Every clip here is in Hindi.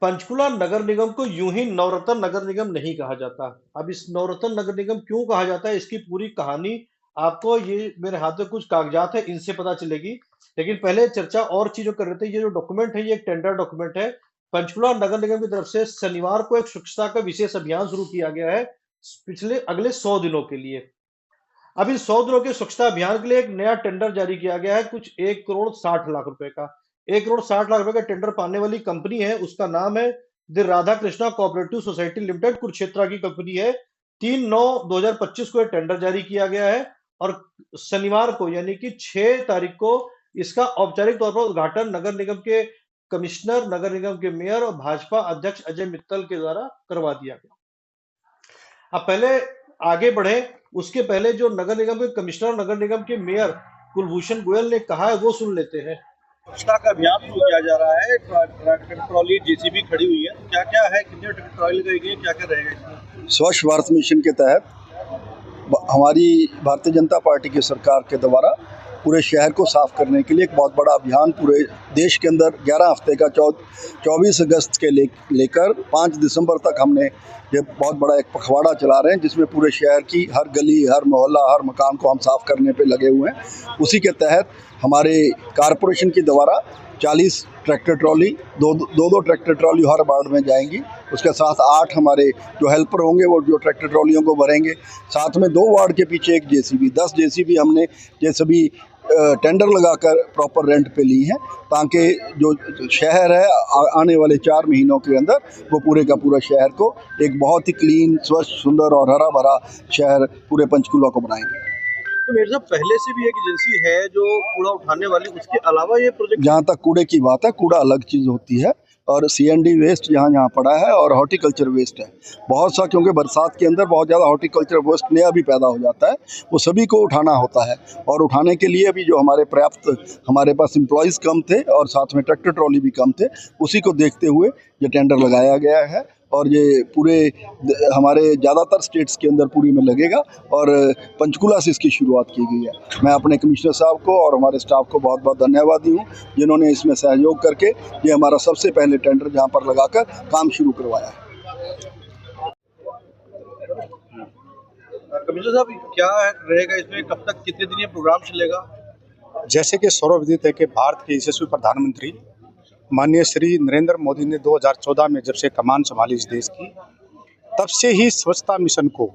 पंचकुला नगर निगम को यूं ही नवरत्न नगर निगम नहीं कहा जाता। अब इस नवरत्न नगर निगम क्यों कहा जाता है, इसकी पूरी कहानी आपको ये मेरे हाथ में कुछ कागजात है, इनसे पता चलेगी। लेकिन पहले चर्चा और चीजों कर रहे थे। ये जो डॉक्यूमेंट है, ये एक टेंडर डॉक्यूमेंट है। पंचकुला नगर निगम की तरफ से शनिवार को एक स्वच्छता का विशेष अभियान शुरू किया गया है, पिछले अगले 100 दिनों के लिए। अब इन 100 दिनों के स्वच्छता अभियान के लिए एक नया टेंडर जारी किया गया है, कुछ 1 करोड़ 60 लाख रुपए का। 1 करोड़ 60 लाख रुपए का टेंडर पाने वाली कंपनी है, उसका नाम है the Radha Krishna cooperative society limited, Kurukshetra की कंपनी है। 3/9/2025 को यह टेंडर जारी किया गया है और शनिवार को यानी कि 6 तारीख को इसका औपचारिक तौर पर उद्घाटन नगर निगम के कमिश्नर, नगर निगम के मेयर और भाजपा अध्यक्ष अजय मित्तल के द्वारा करवा दिया गया। अब पहले आगे बढ़े, उसके पहले जो नगर निगम के कमिश्नर, नगर निगम के मेयर कुलभूषण गोयल ने कहा है वो सुन लेते हैं। स्वच्छता का अभियान शुरू किया जा रहा है। ट्रैक्टर ट्रॉली जेसीबी खड़ी हुई है, क्या क्या है, कितने ट्रैक्टर ट्रॉली लगाई गई है, क्या क्या रहेगा इसमें? स्वच्छ भारत मिशन के तहत हमारी भारतीय जनता पार्टी की सरकार के द्वारा पूरे शहर को साफ करने के लिए एक बहुत बड़ा अभियान पूरे देश के अंदर 11 हफ्ते का 24 अगस्त के लेकर 5 दिसंबर तक हमने ये बहुत बड़ा एक पखवाड़ा चला रहे हैं, जिसमें पूरे शहर की हर गली, हर मोहल्ला, हर मकान को हम साफ करने पे लगे हुए हैं। उसी के तहत हमारे कारपोरेशन के द्वारा 40 ट्रैक्टर ट्रॉली, दो ट्रैक्टर ट्रॉली हर वार्ड में जाएंगी। उसके साथ 8 हमारे जो हेल्पर होंगे वो जो ट्रैक्टर ट्रॉलियों को भरेंगे। साथ में 2 वार्ड के पीछे एक जेसीबी, 10 जेसीबी हमने ये सभी टेंडर लगाकर प्रॉपर रेंट पे ली हैं, ताकि जो शहर है आने वाले 4 महीनों के अंदर वो पूरे का पूरा शहर को एक बहुत ही क्लीन, स्वच्छ, सुंदर और हरा भरा शहर पूरे पंचकुला को बनाएंगे। तो मेरे साहब, पहले से भी एक एजेंसी है जो कूड़ा उठाने वाली, उसके अलावा ये प्रोजेक्ट? जहाँ तक कूड़े की बात है, कूड़ा अलग चीज़ होती है और सीएनडी वेस्ट यहाँ पड़ा है और हॉर्टिकल्चर वेस्ट है बहुत सा, क्योंकि बरसात के अंदर बहुत ज़्यादा हॉर्टिकल्चर वेस्ट नया भी पैदा हो जाता है, वो सभी को उठाना होता है। और उठाने के लिए भी जो हमारे पास एम्प्लॉयज़ कम थे और साथ में ट्रैक्टर ट्रॉली भी कम थे, उसी को देखते हुए ये टेंडर लगाया गया है और ये पूरे हमारे ज़्यादातर स्टेट्स के अंदर पूरी में लगेगा और पंचकुला से इसकी शुरुआत की गई है। मैं अपने कमिश्नर साहब को और हमारे स्टाफ को बहुत बहुत धन्यवादी हूँ, जिन्होंने इसमें सहयोग करके ये हमारा सबसे पहले टेंडर जहाँ पर लगाकर काम शुरू करवाया है। कमिश्नर साहब, क्या रहेगा इसमें, कब तक, कितने दिन ये प्रोग्राम चलेगा? जैसे कि सर्वविदित है कि भारत के यशस्वी प्रधानमंत्री माननीय श्री नरेंद्र मोदी ने 2014 में जब से कमान संभाली इस देश की, तब से ही स्वच्छता मिशन को,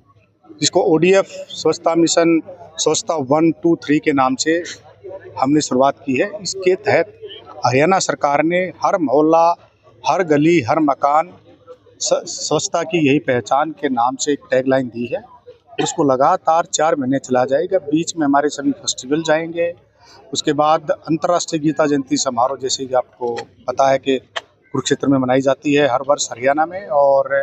जिसको ODF स्वच्छता मिशन, स्वच्छता 1, 2, 3 के नाम से हमने शुरुआत की है। इसके तहत हरियाणा सरकार ने हर मोहल्ला, हर गली, हर मकान स्वच्छता की यही पहचान के नाम से एक टैगलाइन दी है। उसको लगातार 4 महीने चला जाएगा। बीच में हमारे सभी फेस्टिवल जाएंगे। उसके बाद अंतर्राष्ट्रीय गीता जयंती समारोह, जैसे कि आपको पता है कि कुरुक्षेत्र में मनाई जाती है हर वर्ष हरियाणा में, और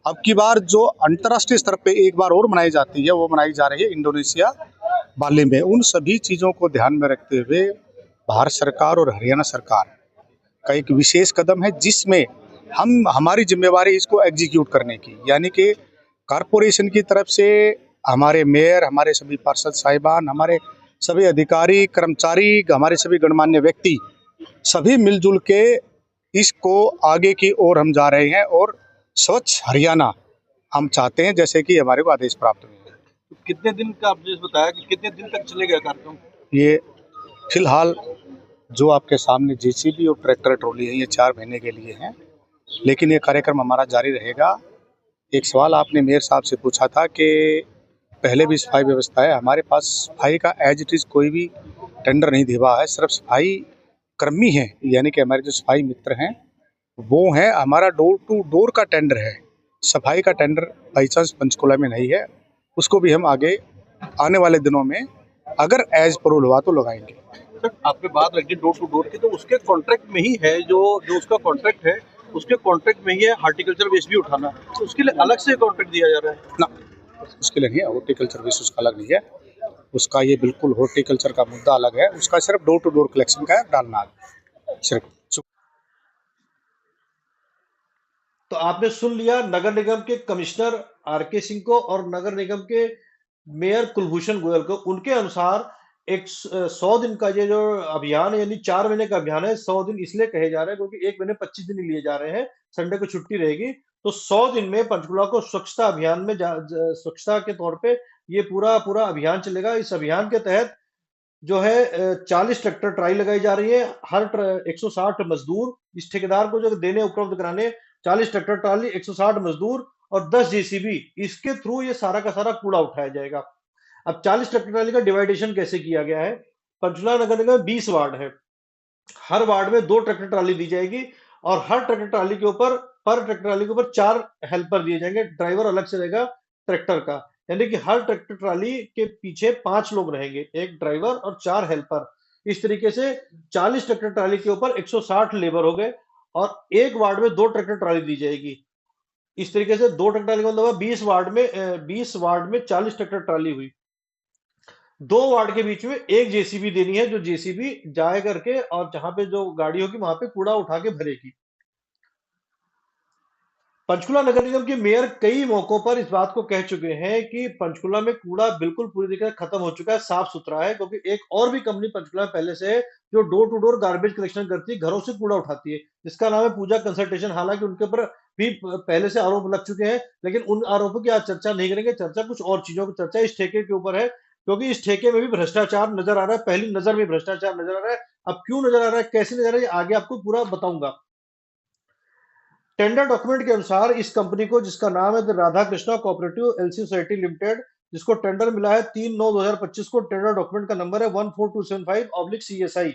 अब की बार जो अंतर्राष्ट्रीय स्तर पे एक बार और मनाई जाती है वो मनाई जा रही है इंडोनेशिया, बाली में। उन सभी चीज़ों को ध्यान में रखते हुए भारत सरकार और हरियाणा सरकार का एक विशेष कदम है, जिसमें हमारी जिम्मेवारी इसको एग्जीक्यूट करने की, यानी कि कारपोरेशन की तरफ से हमारे मेयर, हमारे सभी पार्षद साहिबान, हमारे सभी अधिकारी, कर्मचारी, हमारे सभी गणमान्य व्यक्ति, सभी मिलजुल के इसको आगे की ओर हम जा रहे हैं और स्वच्छ हरियाणा हम चाहते हैं, जैसे कि हमारे को आदेश प्राप्त हुए हैं। तो कितने दिन का आपने बताया कि कितने दिन तक चलेगा कार्यक्रम? ये फिलहाल जो आपके सामने जेसीबी और ट्रैक्टर ट्रॉली है, ये 4 महीने के लिए हैं, लेकिन ये कार्यक्रम हमारा जारी रहेगा। एक सवाल आपने मेयर साहब से पूछा था कि पहले भी सफाई व्यवस्था है। हमारे पास सफाई का एज इट इज़ कोई भी टेंडर नहीं दिया है, सिर्फ सफाई कर्मी हैं, यानी कि हमारे जो सफाई मित्र हैं वो हैं। हमारा डोर टू डोर का टेंडर है, सफाई का टेंडर बाई चांस पंचकुला में नहीं है। उसको भी हम आगे आने वाले दिनों में अगर एज पर हुआ तो लगाएंगे। सर, आपने बात रखी डोर टू डोर की, तो उसके कॉन्ट्रैक्ट में ही है, जो उसका कॉन्ट्रैक्ट है उसके कॉन्ट्रैक्ट में ही है हॉर्टिकल्चर वेस्ट भी उठाना, तो उसके लिए अलग से कॉन्ट्रैक्ट दिया जा रहा है ना? उसके लिए नहीं है, हॉर्टिकल्चर वेस्ट उसका अलग नहीं है। उसका ये बिल्कुल हॉर्टिकल्चर का मुद्दा अलग है, उसका सिर्फ डोर टू डोर कलेक्शन का डालना है सिर्फ। तो आपने सुन लिया नगर निगम के कमिश्नर RK सिंह को और नगर निगम के मेयर कुलभूषण गोयल को। उनके अनुसार 100 दिन का ये जो अभियान है, यानी 4 महीने का अभियान है। 100 दिन इसलिए कहे जा रहे हैं क्योंकि 1 महीने 25 दिन ही लिए जा रहे हैं, संडे को छुट्टी रहेगी। तो 100 दिन में पंचकुला को स्वच्छता अभियान में स्वच्छता के तौर पे ये पूरा पूरा अभियान चलेगा। इस अभियान के तहत जो है 40 ट्रैक्टर ट्राई लगाई जा रही है। हर 160 मजदूर इस ठेकेदार को जो देने उपलब्ध कराने, 40 ट्रैक्टर ट्राली, 160 मजदूर और 10 जेसीबी, इसके थ्रू ये सारा का सारा कूड़ा उठाया जाएगा। अब 40 ट्रैक्टर ट्राली का डिवाइडेशन कैसे किया गया है? पंचकुला नगर निगम में 20 वार्ड है, हर वार्ड में 2 ट्रैक्टर ट्राली दी जाएगी और हर ट्रैक्टर ट्राली के ऊपर, पर ट्रैक्टर ट्राली के ऊपर 4 हेल्पर दिए जाएंगे। ड्राइवर अलग से रहेगा ट्रैक्टर का, यानी कि हर ट्रैक्टर ट्राली के पीछे 5 लोग रहेंगे, एक ड्राइवर और 4 हेल्पर। इस तरीके से 40 ट्रैक्टर ट्राली के ऊपर 160 लेबर हो गए और एक वार्ड में 2 ट्रैक्टर ट्राली दी जाएगी। इस तरीके से 2 ट्रैक्टर ट्राली का मतलब 20 वार्ड में 40 ट्रैक्टर ट्राली हुई। 2 वार्ड के बीच में एक जेसीबी देनी है, जो जेसीबी जाए करके और जहां पे जो गाड़ी होगी वहां पे कूड़ा उठा के भरेगी। पंचकुला नगर निगम के मेयर कई मौकों पर इस बात को कह चुके हैं कि पंचकुला में कूड़ा बिल्कुल पूरी तरीके से खत्म हो चुका है, साफ सुथरा है। क्योंकि एक और भी कंपनी पंचकुला में पहले से है जो door to door garbage collection करती है, घरों से कूड़ा उठाती है, जिसका नाम है पूजा कंसल्टेशन। हालांकि उनके ऊपर भी पहले से आरोप लग चुके हैं, लेकिन उन आरोपों की आज चर्चा नहीं करेंगे। चर्चा कुछ और चीजों की चर्चा इस ठेके के ऊपर है, क्योंकि इस ठेके में भी भ्रष्टाचार नजर आ रहा है। पहली नजर में भ्रष्टाचार नजर आ रहा है। अब क्यों नजर आ रहा है, कैसे नजर आ रहा है, आगे आपको पूरा बताऊंगा। टेंडर डॉक्यूमेंट के अनुसार इस कंपनी को, जिसका नाम है the Radha Krishna cooperative LC society limited, जिसको टेंडर मिला है 3/9/2025 को, टेंडर डॉक्यूमेंट का नंबर है 14275/CSI।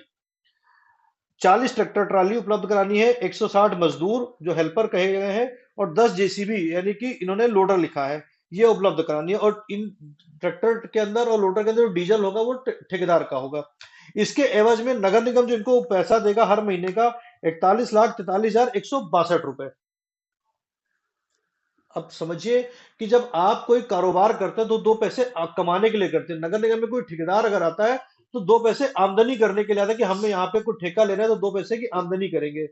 40 ट्रैक्टर ट्राली उपलब्ध करानी है, 160 मजदूर जो हेल्पर कहे गए हैं और 10 जेसीबी, यानी कि इन्होंने लोडर लिखा है, ये उपलब्ध करानी है। और इन ट्रैक्टर के अंदर और लोडर के अंदर जो डीजल होगा वो ठेकेदार का होगा। इसके एवज में नगर निगम जो इनको पैसा देगा हर महीने का 41,43,162 रुपए। अब समझिए कि जब आप कोई कारोबार करते हैं तो 2 पैसे कमाने के लिए करते हैं। नगर निगम में कोई ठेकेदार अगर आता है तो 2 पैसे आमदनी करने के लिए आता है कि हमने यहाँ पे कोई ठेका लेना है तो 2 पैसे की आमदनी करेंगे।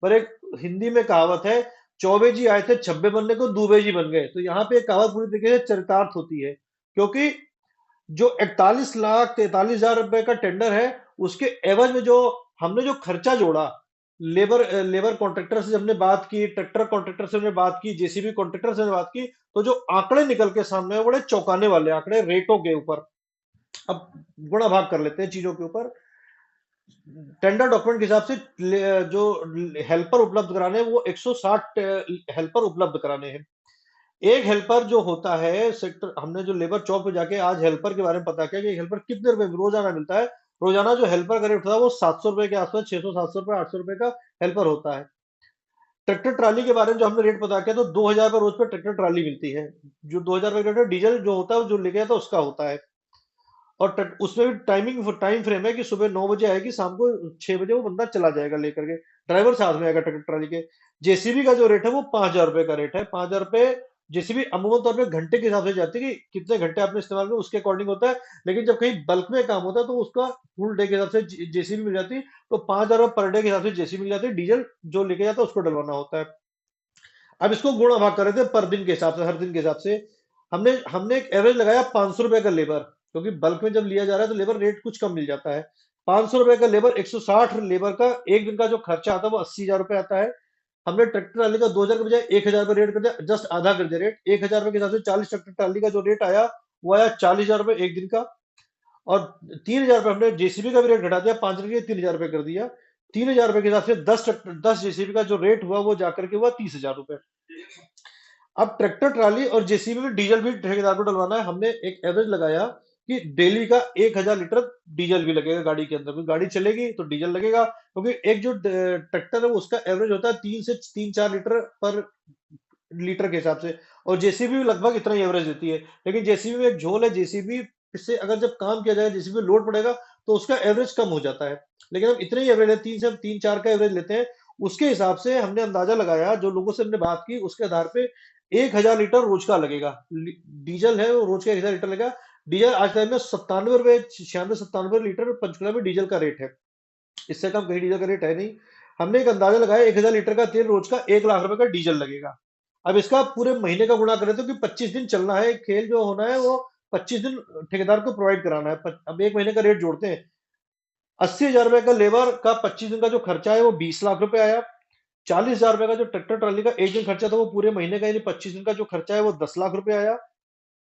पर एक हिंदी में कहावत है, चौबे जी आए थे छब्बे बनने को, दूबे जी बन गए। तो यहाँ पे एक कहावत पूरी तरीके से चरितार्थ होती है, क्योंकि जो 41,43,000 रुपए का टेंडर है, उसके एवज में जो हमने जो खर्चा जोड़ा, लेबर कॉन्ट्रैक्टर से हमने बात की, ट्रैक्टर कॉन्ट्रैक्टर से हमने बात की, जेसीबी कॉन्ट्रैक्टर से हमने बात की, तो जो आंकड़े निकल के सामने है बड़े चौंकाने वाले आंकड़े रेटों के ऊपर। अब गुणा भाग कर लेते हैं चीजों के ऊपर। टेंडर डॉक्यूमेंट के हिसाब से जो हेल्पर उपलब्ध कराने हैं वो 160 हेल्पर उपलब्ध कराने हैं। एक हेल्पर जो होता है सेक्टर, हमने जो लेबर चौक पे जाके आज हेल्पर के बारे में पता किया कि हेल्पर कितने रुपए रोजाना मिलता है। रोजाना जो हेल्पर का रेट होता है वो 700 रुपए के आसपास, 600, 700 रुपए, 800 रुपए का हेल्पर होता है। ट्रैक्टर ट्राली के बारे में जो हमने रेट पता किया तो 2,000 रुपए रोज पे ट्रैक्टर ट्राली मिलती है। जो 2,000 रुपए का डीजल जो होता है, जो लेके आता है उसका होता है। और उसमें भी टाइम फ्रेम है कि सुबह 9 बजे आएगी, शाम को 6 बजे वो बंदा चला जाएगा लेकर के, ड्राइवर साथ में आएगा ट्रैक्टर ट्राली के। जेसीबी का जो रेट है वो 5,000 रुपए का रेट है। 5,000 रुपए जेसीबी अमूमन तौर पे घंटे के हिसाब से जाती है कि कितने घंटे आपने इस्तेमाल किया उसके अकॉर्डिंग होता है। लेकिन जब कहीं बल्क में काम होता है तो उसका फुल डे के हिसाब से जेसीबी मिल जाती है। तो 5,000 रुपए पर डे के हिसाब से जेसीबी मिल जाती है। डीजल जो लेके जाता है उसको डलवाना होता है। अब इसको गुणा भाग कर रहे थे पर दिन के हिसाब से, हर दिन के हिसाब से। हमने हमने एक एवरेज लगाया 500 रुपए का लेबर, क्योंकि बल्क में जब लिया जा रहा है तो लेबर रेट कुछ कम मिल जाता है। 500 रुपए का लेबर, 160 लेबर का एक दिन का जो खर्चा आता है वो 80,000 रुपए आता है। हमने ट्रैक्टर ट्राली का 2,000 के बजाय 1,000 रुपए रेट कर दिया, जस्ट आधा कर दिया रेट। 1,000 रुपए के हिसाब से 40 ट्रैक्टर ट्राली का जो रेट आया वो आया 40,000 रुपए एक दिन का। और 3,000 रुपए हमने जेसीबी का भी रेट घटा दिया, 5 रुपए 3,000 रुपए कर दिया। 3,000 रुपए के हिसाब से 10 जेसीबी का जो रेट हुआ वो जाकर के हुआ 30,000 रुपए। अब ट्रैक्टर ट्राली और जेसीबी में डीजल भी ठेकेदार को डलवाना है। हमने एक एवरेज लगाया कि डेली का 1,000 लीटर डीजल भी लगेगा गाड़ी के अंदर, गाड़ी चलेगी तो डीजल लगेगा। क्योंकि एक जो ट्रैक्टर है उसका एवरेज होता है 3 से 4 लीटर पर लीटर के हिसाब से, और जेसीबी भी लगभग इतना ही एवरेज देती है। लेकिन जेसीबी में एक झोल है, जेसीबी से अगर जब काम किया जाएगा, जेसीबी में लोड पड़ेगा तो उसका एवरेज कम हो जाता है। लेकिन हम इतने ही एवरेज है, 3 से 4 का एवरेज लेते हैं। उसके हिसाब से हमने अंदाजा लगाया, जो लोगों से हमने बात की उसके आधार पे 1,000 लीटर रोज का लगेगा। डीजल है वो रोज का 1,000 लीटर लगेगा। डीजल आज टाइम में 97 रुपए, 96-97 लीटर पंचकुला में डीजल का रेट है। इससे कम कहीं डीजल का रेट है नहीं। हमने एक अंदाजा लगाया 1,000 लीटर का तेल रोज का 1,00,000 रुपए का डीजल लगेगा। अब इसका पूरे महीने का गुणा करें तो कि 25 दिन चलना है, खेल जो होना है वो 25 दिन ठेकेदार को प्रोवाइड कराना है। अब एक महीने का रेट जोड़ते हैं, 80,000 रुपए का लेबर का 25 दिन का जो खर्चा है वो 20 लाख रुपए आया। 40,000 रुपए का जो ट्रैक्टर ट्राली का एक दिन खर्चा था वो पूरे महीने का, यानी 25 दिन का जो खर्चा है वो 10 लाख रुपए आया।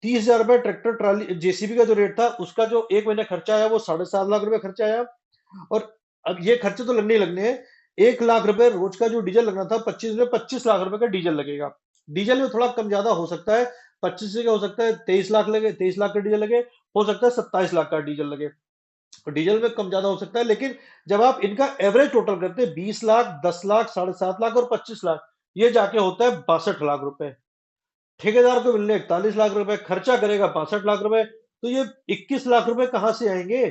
30,000 रुपए ट्रैक्टर ट्राली जेसीबी का जो रेट था उसका जो एक महीने खर्चा आया वो 7.5 लाख रुपए खर्चा आया। और अब ये खर्चे तो लगने ही लगने हैं। 1 लाख रुपए रोज का जो डीजल लगना था 25 में, 25 लाख रुपए का डीजल लगेगा। डीजल में थोड़ा कम ज्यादा हो सकता है, 25 से क्या हो सकता है 23 लाख लगे, 23 लाख का डीजल लगे, हो सकता है 27 लाख का डीजल लगे। डीजल में कम ज्यादा हो सकता है, लेकिन जब आप इनका एवरेज टोटल करते हैं 20 लाख, 10 लाख, 7.5 लाख और 25 लाख, ये जाके होता है 62 लाख रुपए। ठेकेदार को मिलने 41 लाख रुपए, खर्चा करेगा 62 लाख रुपए, तो ये 21 लाख रुपए कहां से आएंगे?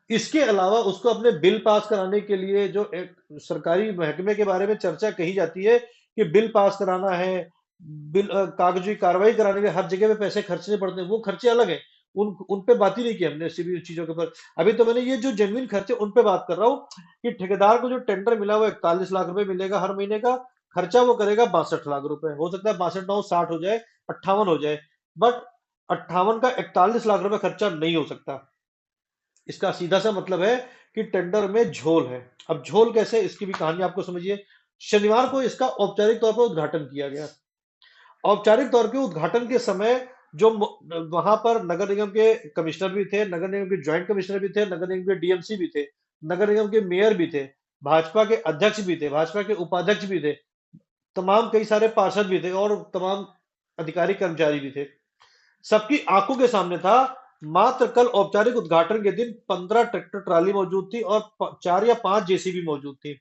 इसके अलावा उसको अपने बिल पास कराने के लिए जो एक सरकारी महकमे के बारे में चर्चा कही जाती है कि बिल पास कराना है, बिल कागजी कार्रवाई कराने के हर जगह पे पैसे खर्चने पड़ते हैं, वो खर्चे अलग है। उन पे बात ही नहीं की हमने सभी चीजों के ऊपर। अभी तो मैंने ये जो जेन्युइन खर्चे उन पे बात कर रहा हूँ कि ठेकेदार को जो टेंडर मिला वो 41 लाख रुपए मिलेगा हर महीने का, खर्चा वो करेगा 62 लाख रुपए। हो सकता है 62 ना हो 60 हो जाए, 58 हो जाए, बट 58 का 41 लाख रुपए खर्चा नहीं हो सकता। इसका सीधा सा मतलब है कि टेंडर में झोल है। अब झोल कैसे, इसकी भी कहानी आपको समझिए। शनिवार को इसका औपचारिक तौर पर उद्घाटन किया गया। औपचारिक तौर के उद्घाटन के समय जो वहां पर नगर निगम के कमिश्नर भी थे, नगर निगम के ज्वाइंट कमिश्नर भी थे, नगर निगम के डीएमसी भी थे, नगर निगम के मेयर भी थे, भाजपा के अध्यक्ष भी थे, भाजपा के उपाध्यक्ष भी थे, तमाम कई सारे पार्षद भी थे और तमाम अधिकारी कर्मचारी भी थे। सबकी आंखों के सामने था। मात्र कल औपचारिक उद्घाटन के दिन 15 ट्रैक्टर ट्राली मौजूद थी और 4 या 5 जेसीबी मौजूद थी,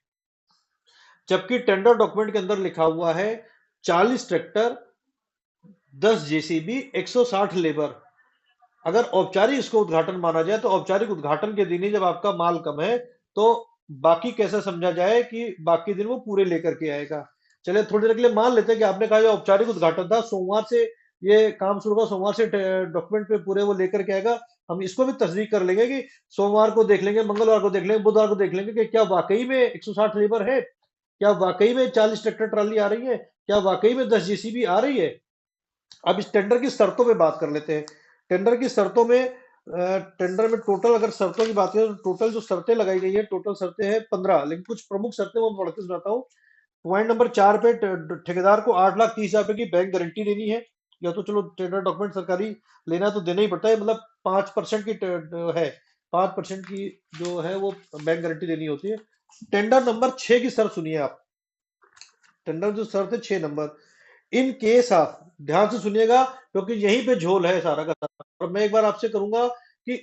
जबकि टेंडर डॉक्यूमेंट के अंदर लिखा हुआ है 40 ट्रैक्टर, 10 जेसीबी, 160 लेबर। अगर औपचारिक इसको उद्घाटन माना जाए तो औपचारिक उद्घाटन के दिन ही जब आपका माल कम है तो बाकी कैसे समझा जाए कि बाकी दिन वो पूरे लेकर के आएगा। चलिए थोड़ी देर के लिए मान लेते हैं कि आपने कहा ये औपचारिक उद्घाटन था, सोमवार से ये काम शुरू होगा, सोमवार से डॉक्यूमेंट पे पूरे वो लेकर के आएगा। हम इसको भी तस्दीक कर लेंगे कि सोमवार को देख लेंगे, मंगलवार को देख लेंगे, बुधवार को देख लेंगे कि क्या वाकई में 160 लेबर है, क्या वाकई में 40 ट्रैक्टर ट्राली आ रही है, क्या वाकई में 10 जेसीबी आ रही है। अब इस टेंडर की शर्तों पे बात कर लेते हैं। टेंडर की शर्तों में टेंडर में टोटल अगर शर्तों की बात करें तो टोटल जो शर्तें लगाई गई है, टोटल शर्तें हैं 15, लेकिन कुछ प्रमुख शर्तें वो पढ़ के सुनाता हूँ। पॉइंट नंबर 4 पे ठेकेदार को 8,30,000 रुपए की बैंक गारंटी देनी है। या तो चलो टेंडर डॉक्यूमेंट सरकारी लेना तो देना ही पड़ता है, मतलब 5% की है, 5% की जो है वो बैंक गारंटी देनी होती है। टेंडर नंबर 6 की शर्त सुनिए आप। टेंडर जो शर्त है 6 नंबर, इन केस ऑफ, ध्यान से सुनिएगा क्योंकि यहीं पे झोल है सारा का सारा। और मैं एक बार आपसे करूंगा कि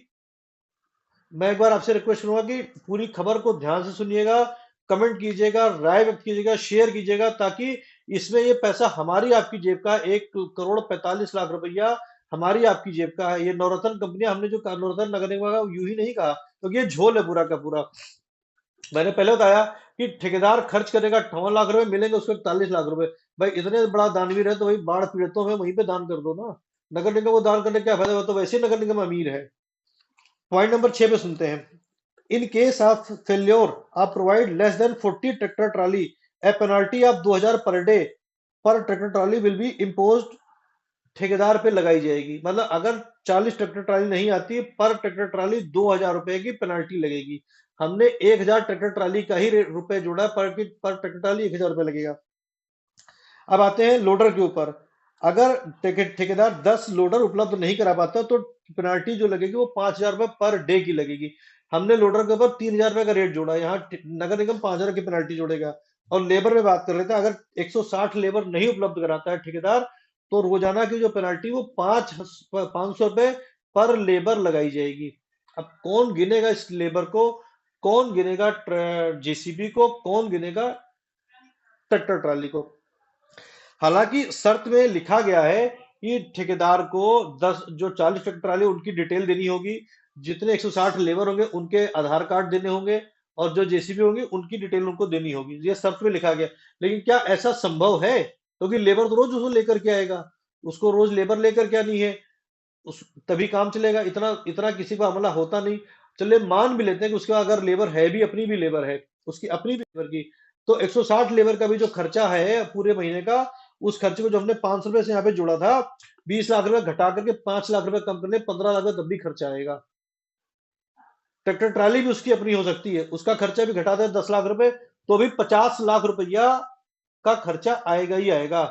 मैं एक बार आपसे रिक्वेस्ट करूंगा कि पूरी खबर को ध्यान से सुनिएगा, कमेंट कीजिएगा, राय व्यक्त कीजिएगा, शेयर कीजिएगा, ताकि इसमें ये पैसा हमारी आपकी जेब का 1,45,00,000 रुपया हमारी आपकी जेब का है। ये नवरत्न कंपनी, हमने जो नवरत्न नगर निगम का यूं ही नहीं कहा, तो ये झोल है पूरा का पूरा। मैंने पहले बताया कि ठेकेदार खर्च करेगा 58 लाख रुपए, मिलेंगे उसको 41 लाख रुपए। भाई इतने बड़ा दानवीर है तो भाई बाढ़ पीड़ितों में वहीं पे दान कर दो ना। नगर निगम को दान करने क्या फायदा, तो वैसे ही नगर निगम अमीर है। पॉइंट नंबर 6 पे सुनते हैं। इन केस ऑफ फेल्योर आप provide less than 40 tractor trolley, a penalty of 2,000 per day per tractor trolley will be imposed, ठेकेदार पे लगाई जाएगी। मतलब अगर 40 ट्रैक्टर ट्राली नहीं आती, पर ट्रैक्टर ट्राली 2,000 रुपए की पेनाल्टी लगेगी। हमने 1,000 ट्रैक्टर ट्राली का ही रुपए जोड़ा, पर ट्रैक्टर ट्राली 1,000 रुपए लगेगा। अब आते हैं लोडर के ऊपर। अगर ठेकेदार 10 लोडर उपलब्ध नहीं करा पाता तो पेनाल्टी जो लगेगी वो 5,000 रुपए पर डे की लगेगी। हमने लोडर के ऊपर 3,000 रुपए का रेट जोड़ा, यहाँ नगर निगम 5,000 की पेनाल्टी जोड़ेगा। और लेबर में बात कर लेते हैं, अगर 160 लेबर नहीं उपलब्ध कराता है ठेकेदार तो रोजाना की जो पेनाल्टी वो 500 रुपए पर लेबर लगाई जाएगी। अब कौन गिनेगा इस लेबर को, कौन गिनेगा जेसीबी को, कौन गिनेगा ट्रैक्टर ट्राली को। हालांकि शर्त में लिखा गया है कि ठेकेदार को 10 जो 40 ट्रैक्टर ट्राली उनकी डिटेल देनी होगी, जितने 160 लेबर होंगे उनके आधार कार्ड देने होंगे, और जो जेसीबी होंगी उनकी डिटेल उनको देनी होगी। ये शर्त में लिखा गया। लेकिन क्या ऐसा संभव है? क्योंकि लेबर तो रोज उसको लेकर के आएगा, उसको रोज लेबर लेकर के आनी है, उस तभी काम चलेगा। इतना इतना किसी का अमला होता नहीं। चलिए मान भी लेते हैं कि उसके अगर लेबर है भी, अपनी भी लेबर है, उसकी अपनी भी लेबर की, तो 160 लेबर का भी जो खर्चा है पूरे महीने का, उस खर्चे को जो हमने 500 रुपए से यहाँ पे जोड़ा था, 20 लाख रुपए घटा करके 5 लाख रुपए कम करने 15 लाख रुपए तब भी खर्चा आएगा। ट्रैक्टर ट्राली भी उसकी अपनी हो सकती है, उसका खर्चा भी घटा दे 10 लाख रुपए तो भी 50 लाख रुपया का खर्चा आएगा ही आएगा।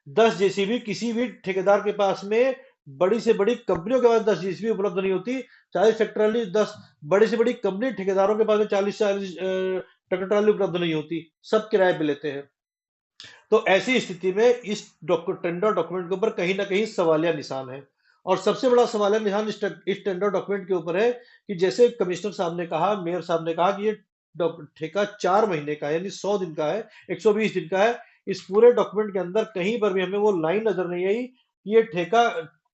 10 जेसीबी किसी भी ठेकेदार के पास में, बड़ी से बड़ी कंपनियों के पास 10 जेसीबी उपलब्ध नहीं होती। 40 ट्रैक्टर ट्राली 10 बड़ी से बड़ी कंपनी ठेकेदारों के पास में 40 ट्रैक्टर ट्राली उपलब्ध नहीं होती, सब किराए पे लेते हैं। तो ऐसी स्थिति में इस टेंडर डॉक्यूमेंट के ऊपर कहीं ना कहीं सवालिया निशान है। और सबसे बड़ा सवालिया निशान इस टेंडर डॉक्यूमेंट के ऊपर है कि जैसे कमिश्नर साहब ने कहा, मेयर साहब ने कहा कि ये ठेका 4 महीने का है, यानी 100 दिन का है, 120 दिन का है। इस पूरे डॉक्यूमेंट के अंदर कहीं पर भी हमें वो लाइन नजर नहीं आई कि ये ठेका,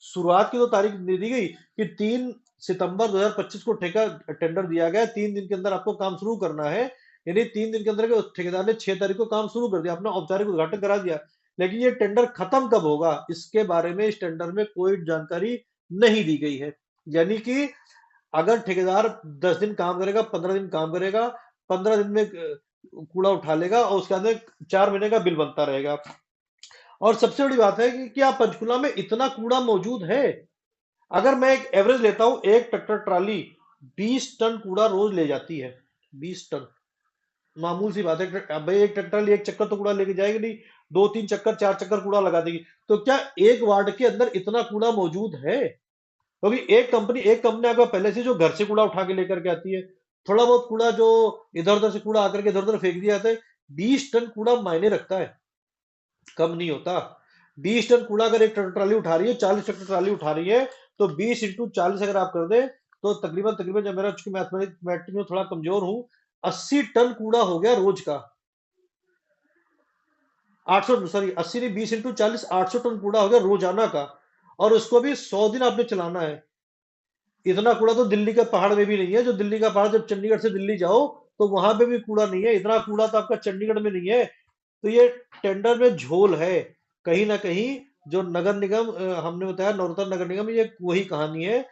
शुरुआत की तो तारीख दे दी गई कि 3 सितंबर 2025 को ठेका टेंडर दिया गया, 3 दिन के अंदर आपको काम शुरू करना है। यानी 3 दिन के अंदर के ठेकेदार ने 6 तारीख को काम शुरू कर दिया, अपना औपचारिक उद्घाटन करा दिया। लेकिन ये टेंडर खत्म कब होगा, इसके बारे में इस टेंडर में कोई जानकारी नहीं दी गई है। यानी कि अगर ठेकेदार 10 दिन काम करेगा, 15 दिन काम करेगा, 15 दिन में कूड़ा उठा लेगा और उसके अंदर 4 महीने का बिल बनता रहेगा। और सबसे बड़ी बात है कि क्या पंचकुला में इतना कूड़ा मौजूद है? अगर मैं एक एवरेज लेता हूं, एक ट्रैक्टर ट्राली 20 टन कूड़ा रोज ले जाती है। 20 टन मामूल सी बात है। भाई एक ट्रैक्टर ट्राली एक चक्कर तो कूड़ा लेके जाएगी नहीं, 2-3 चक्कर 4 चक्कर कूड़ा लगा देगी। तो क्या एक वार्ड के अंदर इतना कूड़ा मौजूद है? क्योंकि एक कंपनी आपका पहले से जो घर से कूड़ा उठा के लेकर के आती है, थोड़ा बहुत कूड़ा जो इधर उधर से कूड़ा आकर के इधर उधर फेंक दिया जाता है। 20 टन कूड़ा मायने रखता है, कम नहीं होता। 20 टन कूड़ा अगर एक ट्रैक्टर ट्राली उठा रही है, 40 ट्रैक्टर ट्राली उठा रही है, तो 20 इंटू 40 अगर आप कर दे तो तकरीबन जब मेरा चूंकि मैथमेटिक्स में थोड़ा कमजोर हूं, 80 टन कूड़ा हो गया रोज का। 800, सॉरी 80 नहीं, 20 इंटू 40 800 टन कूड़ा हो गया रोजाना का। और उसको भी 100 दिन आपने चलाना है। इतना कूड़ा तो दिल्ली के पहाड़ में भी नहीं है। जो दिल्ली का पहाड़, जब चंडीगढ़ से दिल्ली जाओ तो वहां पे भी कूड़ा नहीं है। इतना कूड़ा तो आपका चंडीगढ़ में नहीं है। तो ये टेंडर में झोल है कहीं ना कहीं। जो नगर निगम, हमने बताया नवरत्न नगर निगम, ये वही कहानी है।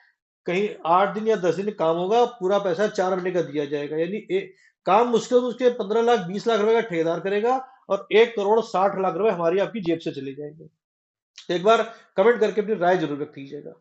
कहीं 8 दिन या 10 दिन काम होगा, पूरा पैसा 4 महीने का दिया जाएगा। यानी काम मुश्किल मुश्किल 15 लाख 20 लाख रुपए का ठेकेदार करेगा और 1 करोड़ 60 लाख रुपए हमारी आपकी जेब से चले जाएंगे। एक बार कमेंट करके अपनी राय जरूर रखिएगा।